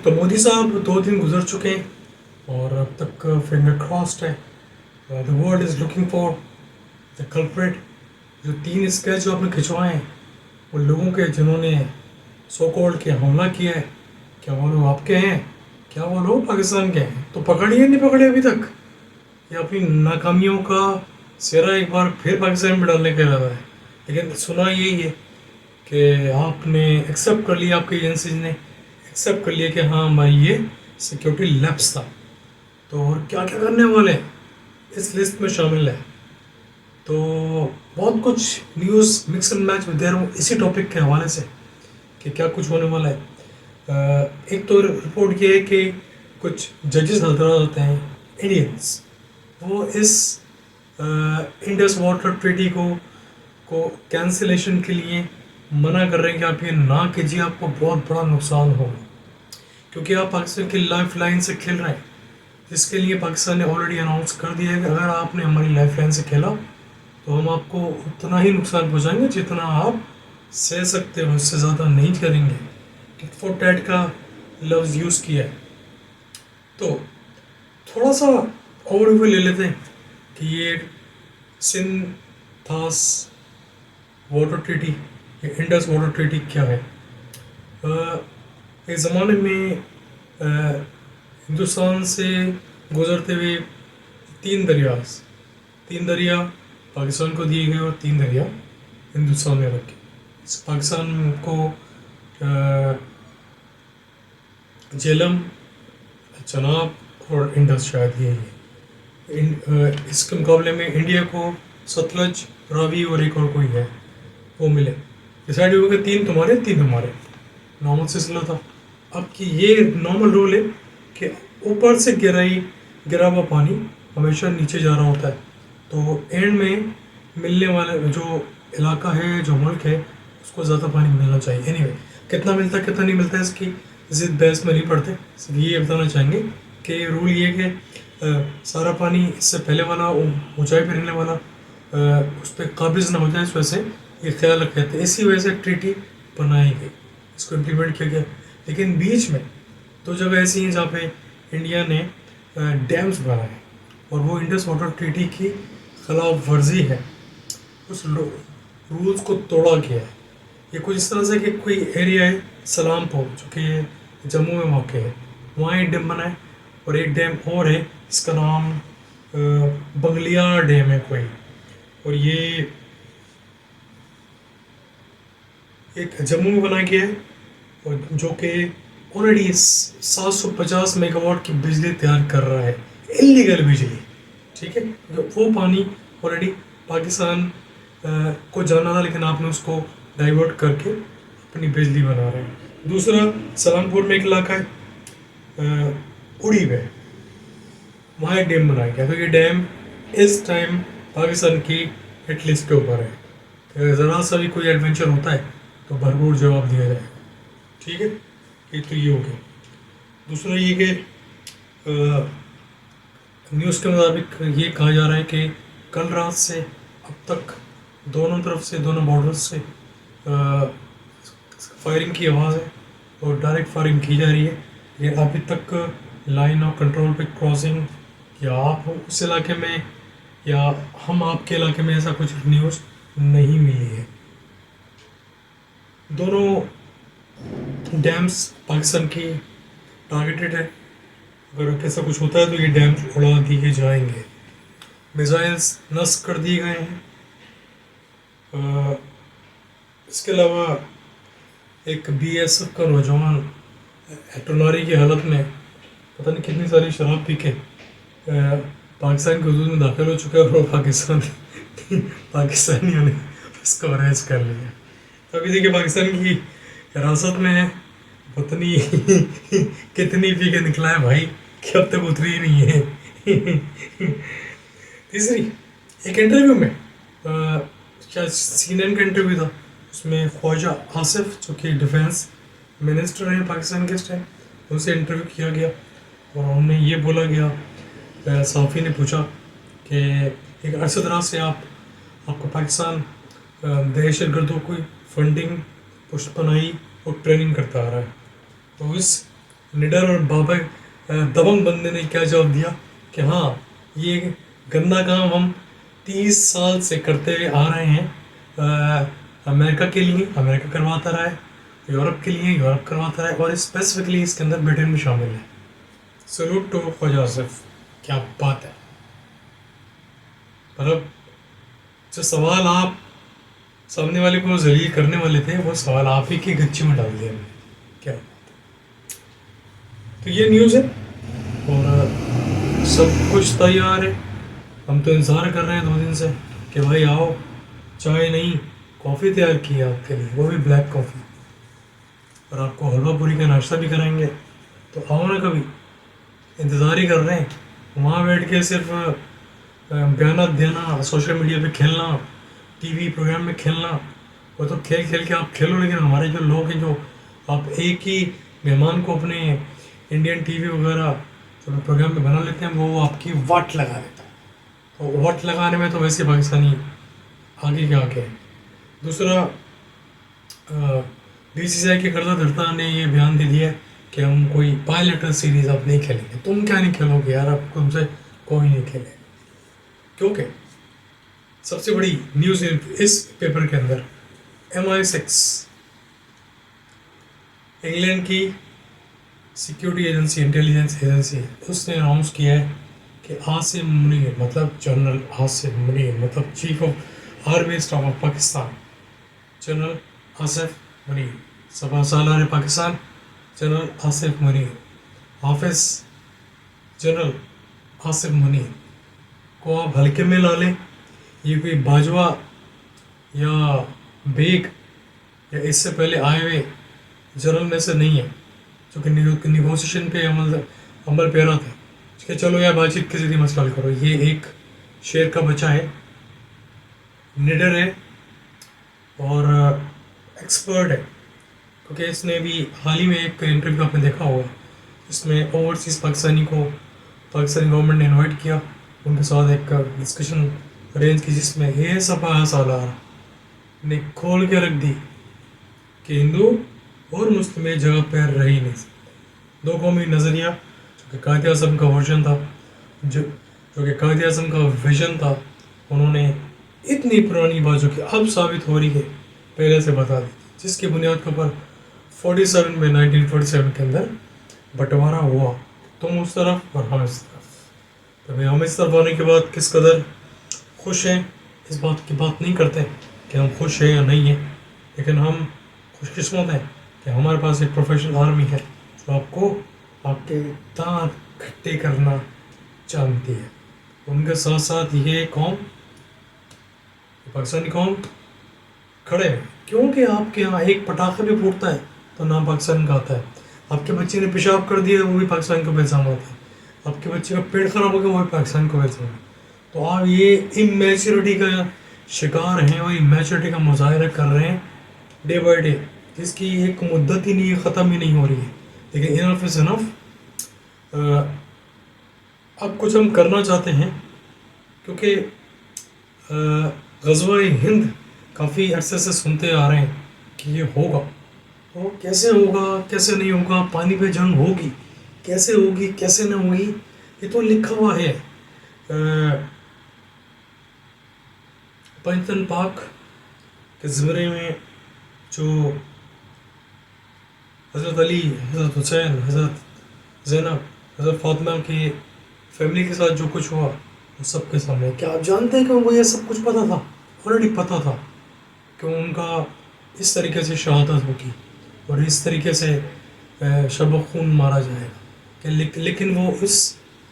تو مودی صاحب 2 دن گزر چکے ہیں اور اب تک فنگر کراسڈ ہے. The world is looking for the culprit. جو 3 اسکیچ جو آپ نے کھنچوائے ہیں وہ لوگوں کے جنہوں نے سو کالڈ کے حملہ کیا ہے، کیا وہ لوگ آپ کے ہیں؟ کیا وہ لوگ پاکستان کے ہیں؟ تو پکڑیے نہیں پکڑے ابھی تک. یہ اپنی ناکامیوں کا سہرا ایک بار پھر پاکستان میں ڈالنے کا ارادہ ہے. لیکن سنا یہی ہے کہ آپ نے ایکسیپٹ کر لیا، آپ کی ایجنسیز نے ایکسیپٹ کر لیا کہ ہاں ہماری یہ سیکیورٹی لیپس تھا. تو اور کیا کیا کرنے والے ہیں اس لسٹ میں شامل ہے. تو بہت کچھ نیوز مکس اینڈ میچ دے رہا ہوں اسی ٹاپک کے حوالے سے کہ کیا کچھ ہونے والا ہے. ایک تو رپورٹ یہ ہے کہ کچھ ججز حضرات ہوتے ہیں انڈینس، وہ اس انڈس واٹر ٹریٹی کو کینسلیشن کے لیے منع کر رہے ہیں کہ آپ یہ نہ کیجیے، آپ کو بہت بڑا نقصان ہوگا کیونکہ آپ پاکستان کی لائف لائن سے کھیل رہے ہیں، جس کے لیے پاکستان نے آلریڈی اناؤنس کر دیا ہے کہ اگر آپ نے ہماری لائف لائن سے کھیلا تو ہم آپ کو اتنا ہی نقصان پہنچائیں گے جتنا آپ سہ سکتے ہو، اس سے زیادہ نہیں کریں گے. ٹٹ فور ٹیٹ کا لفظ یوز کیا ہے. تو تھوڑا سا اوور ویو لے لیتے ہیں کہ یہ سندھ تھاس واٹر ٹریٹی یا انڈس واٹر ٹریٹی کیا ہے. ایک زمانے میں ہندوستان سے گزرتے ہوئے 3 دریا پاکستان کو دیے گئے اور 3 دریا ہندوستان میں رکھے. پاکستان کو جہلم، چناب اور انڈس شاید یہ ہے. اس کے مقابلے میں انڈیا کو ستلج، راوی اور ایک اور کوئی ہے وہ ملے. ڈیسائڈ ہو گیا 3 تمہارے 3 ہمارے. نارمل سلسلہ تھا. اب کی یہ نارمل رول ہے کہ اوپر سے گرا ہوا پانی ہمیشہ نیچے جا رہا ہوتا ہے، تو اینڈ میں ملنے والا جو علاقہ ہے، جو ملک ہے، اس کو زیادہ پانی ملنا چاہیے. اینی وے کتنا ملتا ہے کتنا نہیں ملتا ہے اس کی ضد بحث میں نہیں پڑتے. صرف یہ بتانا چاہیں گے کہ رول یہ کہ سارا پانی اس سے پہلے والا اونچائی پہ رہنے والا اس پہ قابض نہ ہو جائے، اس وجہ سے یہ خیال رکھے تھے. اسی وجہ سے ٹریٹی بنائی گئی، اس کو امپلیمنٹ کیا گیا. لیکن بیچ میں 2 جگہ ایسی ہیں جہاں پہ انڈیا نے ڈیمز بنائے اور وہ انڈس واٹر ٹریٹی کی خلاف ورزی ہے، اس رولز کو توڑا گیا ہے. یہ کچھ اس طرح سے کہ کوئی ایریا ہے سلام پور جو کہ جموں میں واقع ہے، وہاں ایک ڈیم بنا ہے اور ایک ڈیم اور ہے اس کا نام بنگلیا ڈیم ہے کوئی، اور یہ ایک جموں میں بنا گیا ہے اور جو کہ آلریڈی 750 میگا واٹ کی بجلی تیار کر رہا ہے، انلیگل بجلی. ٹھیک ہے، وہ پانی آلریڈی پاکستان کو جانا تھا لیکن آپ نے اس کو ڈائیورٹ کر کے اپنی بجلی بنا رہے ہیں. دوسرا سلام پور میں ایک علاقہ ہے اڑی میں، وہاں ایک ڈیم بنایا گیا. تو یہ ڈیم اس ٹائم پاکستان کی ہٹ لسٹ کے اوپر ہے کہ ذرا سا بھی کوئی ایڈونچر ہوتا ہے تو بھرپور جواب دیا جائے. ٹھیک ہے، ایک تو یہ ہو گیا. دوسرا یہ کہ نیوز کے مطابق یہ کہا جا رہا ہے کہ کل رات سے اب تک دونوں طرف سے، دونوں بارڈر سے فائرنگ کی آواز ہے اور ڈائریکٹ فائرنگ کی جا رہی ہے. لیکن ابھی تک لائن آف کنٹرول پہ کراسنگ یا آپ اس علاقے میں یا ہم آپ کے علاقے میں ایسا کچھ نیوز نہیں ملی ہے. دونوں ڈیمز پاکستان کی ٹارگیٹڈ ہے. اگر ایسا کچھ ہوتا ہے تو یہ ڈیمز اڑا دیے جائیں گے. میزائلز نصب کر دیے گئے ہیں. اس کے علاوہ ایک بی ایس ایف کا نوجوان ٹناری کی حالت میں پتہ نہیں کتنی ساری شراب پی کے پاکستان کے حدود میں داخل ہو چکا ہے اور پاکستانیوں نے اس کو اریسٹ کر لیا. ابھی دیکھیے پاکستان کی حراست میں ہے، پتہ نہیں کتنی پی کے نکلا ہے بھائی کہ اب تک اتری ہی نہیں ہے. تیسری ایک انٹرویو میں شاید CNN کا انٹرویو تھا، اس میں خواجہ آصف جو کہ ڈیفینس منسٹر ہیں پاکستان کے اس ٹائم، ان سے انٹرویو کیا گیا اور انہوں نے یہ بولا گیا، صحافی نے پوچھا کہ ایک عرصے دراز سے آپ کو پاکستان دہشت گردوں کو فنڈنگ، پشت پناہی اور ٹریننگ کرتا آ رہا ہے، تو اس निडर और बाबा दबंग बंदे ने क्या जवाब दिया कि हाँ, ये गंदा काम हम 30 साल से करते हुए आ रहे हैं। अमेरिका के लिए अमेरिका करवाता रहा है, यूरोप के लिए यूरोप करवाता रहा है, और स्पेसिफिकली इसके अंदर ब्रिटेन भी शामिल है। सल्यूट टू ख्वाजा आसिफ, क्या बात है। मतलब जो सवाल आप सामने वाले को जलील करने वाले थे, वो सवाल आप ही की गच्ची में डाल दिया क्या। तो ये न्यूज़ है और सब कुछ तैयार है। हम तो इंतज़ार कर रहे हैं 2 दिन से कि भाई आओ, चाय नहीं कॉफ़ी तैयार की है आपके लिए, वो भी ब्लैक कॉफ़ी, और आपको हलवा पूरी का नाश्ता भी कराएंगे। तो आओ ना, कभी इंतज़ार ही कर रहे हैं। वहाँ बैठ के सिर्फ बयान देना, सोशल मीडिया पे खेलना, टीवी प्रोग्राम में खेलना, वो तो खेल खेल के आप खेलो, लेकिन हमारे जो लोग हैं, जो आप एक ही मेहमान को अपने इंडियन टीवी वगैरह जो प्रोग्राम में बना लेते हैं, वो आपकी वाट लगा देता है। तो वाट लगाने में तो वैसे पाकिस्तानी आगे के आगे है। दूसरा, BCCI के कर्जा धरता ने ये बयान दे दिया कि हम कोई बायलैटरल सीरीज़ अब नहीं खेलेंगे। तुम क्या नहीं खेलोगे यार, अब तुमसे कोई नहीं खेले, क्योंकि सबसे बड़ी न्यूज़ इस पेपर के अंदर MI6 इंग्लैंड की सिक्योरिटी एजेंसी, इंटेलिजेंस एजेंसी, उसने अनाउंस किया है कि आसिम मुनीर, मतलब जनरल आसिम मुनीर, मतलब chief of army staff of Pakistan, general Asif Munir, सभा सालार पाकिस्तान, जनरल आसिफ मुनीर, हाफिज जनरल आसिफ मुनीर को आप हल्के में ला लें। ये कोई बाजवा या बेग या इससे पहले आए हुए जनरल में से नहीं है जो कि निगोशिएशन पे अमल पैरा थे कि चलो यार बातचीत के जरिए मसला हल करो। ये एक शेर का बच्चा है, निडर है और एक्सपर्ट है, क्योंकि इसने भी हाल ही में एक इंटरव्यू आपने देखा होगा, इसमें ओवरसीज़ पाकिस्तानी को पाकिस्तानी गवर्नमेंट ने इनवाइट किया, उनके साथ एक डिस्कशन अरेंज की, जिसमें ये सपा सालार ने खोल के रख दी कि हिंदू और मुस्लिम एक जगह पर रह ही नहीं सकते। दो कौमी नज़रिया जो कि कायद आज़म का वर्जन था, जो कि कायद आज़म का विजन था, उन्होंने इतनी पुरानी बात जो कि अब साबित हो रही है पहले से बता दी, जिसकी बुनियाद के ऊपर 47 में 1947 के अंदर बंटवारा हुआ, तुम उस तरफ और हम इस तरफ। तो हम इस तरफ आने के बाद किस कदर खुश हैं, इस बात की बात नहीं करते कि हम खुश हैं या नहीं हैं, लेकिन हम खुशकिस्मत हैं कि हमारे पास एक प्रोफेशनल आर्मी है जो आपको आपके दांत खट्टे करना जानती है। उनके साथ साथ ये कौम, पाकिस्तानी कौम खड़े हैं, क्योंकि आपके यहाँ एक पटाखा भी फूटता है तो नाम पाकिस्तान का आता है। आपके बच्चे ने पेशाब कर दिया वो भी पाकिस्तान को इल्ज़ाम आता है, आपके बच्चे का पेट खराब हो गया वो भी पाकिस्तान को इल्ज़ाम है। तो आप ये इमेच्योरिटी का शिकार हैं और इमेच्योरिटी का मुजाहरा कर रहे हैं डे बाई डे, जिसकी एक मुद्दत ही नहीं है, ख़त्म ही नहीं हो रही है। लेकिन इनफ इज़ इनफ। अब कुछ हम करना चाहते हैं, क्योंकि ग़ज़वा हिंद काफ़ी अरसे से सुनते आ रहे हैं कि ये होगा, तो कैसे होगा कैसे नहीं होगा, पानी पे जंग होगी कैसे होगी कैसे नहीं होगी, ये तो लिखा हुआ है पंजतन पाक के ज़मरे में। जो हज़रत अली, हज़रत हुसैन, हज़रत ज़ैनब, हज़रत फातिमा के फैमिली के साथ जो कुछ हुआ वो सबके सामने। क्या आप जानते हैं कि उनको ये सब कुछ पता था, ऑलरेडी पता था कि उनका इस तरीके से शहादत होगी और इस तरीके से शब खून मारा जाएगा, लेकिन वो इस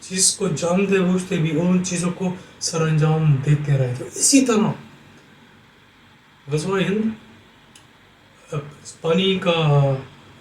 चीज़ को जानते बूझते भी उन चीज़ों को सर अंजाम देते रहे। तो इसी तरह ग़ज़वा हिंद,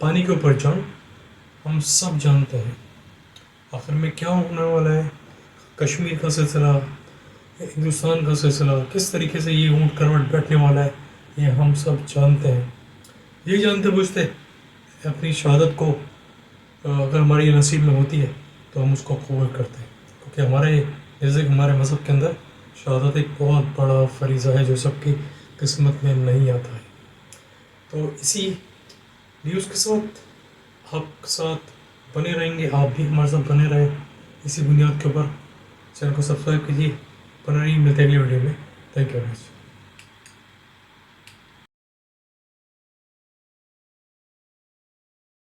पानी के ऊपर जंग, हम सब जानते हैं आखिर में क्या होने वाला है। कश्मीर का सिलसिला, हिंदुस्तान का सिलसिला, किस तरीके से ये ऊँट करवट बैठने वाला है, ये हम सब जानते हैं। ये जानते बूझते अपनी शहादत को अगर हमारी नसीब में होती है तो हम उसको कबूल करते हैं, क्योंकि हमारे मज़हब के अंदर शहादत एक बहुत बड़ा फरीज़ा है जो सबकी किस्मत में नहीं आता है। तो इसी न्यूज़ के साथ आपके साथ بنے رہیں گے، آپ بھی ہمارے ساتھ بنے رہے اسی بنیاد کے اوپر. چینل کو سبسکرائب کیجیے. بنے رہیے، ملتے ہیں اگلی ویڈیو میں. Thank you very much.